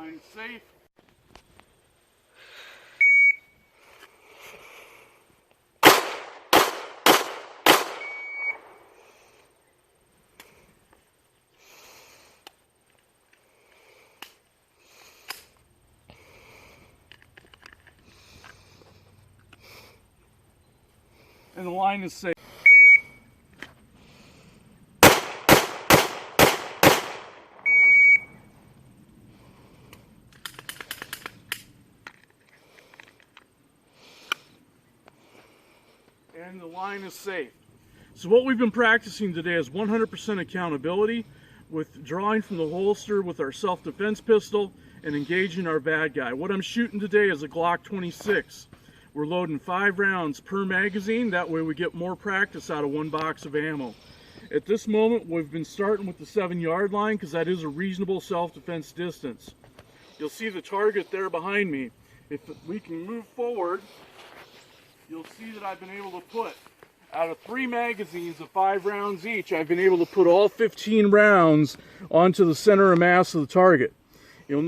Line safe. And the line is safe. And the line is safe. So what we've been practicing today is 100% accountability with drawing from the holster with our self-defense pistol and engaging our bad guy. What I'm shooting today is a Glock 26. We're loading 5 rounds per magazine. That way we get more practice out of one box of ammo. At this moment, we've been starting with the 7-yard line because that is a reasonable self-defense distance. You'll see the target there behind me. If we can move forward, you'll see that I've been able to put, out of 3 magazines of 5 rounds each, I've been able to put all 15 rounds onto the center of mass of the target. You'll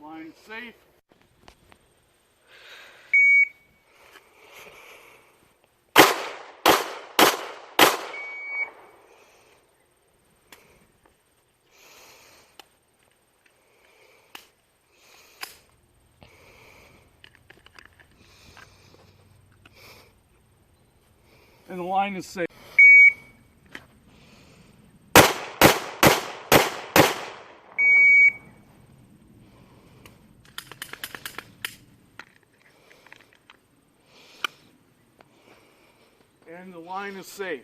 line safe. And the line is safe. And the line is safe.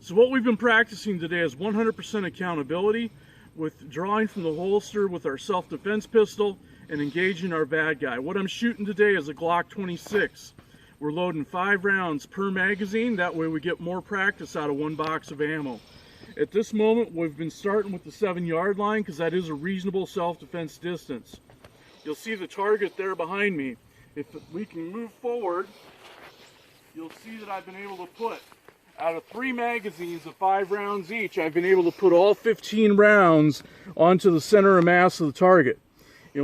So what we've been practicing today is 100% accountability with drawing from the holster with our self-defense pistol and engaging our bad guy. What I'm shooting today is a Glock 26. We're loading 5 rounds per magazine. That way we get more practice out of one box of ammo. At this moment, we've been starting with the 7-yard line because that is a reasonable self-defense distance. You'll see the target there behind me. If we can move forward, you'll see that I've been able to put, out of 3 magazines of 5 rounds each, I've been able to put all 15 rounds onto the center of mass of the target.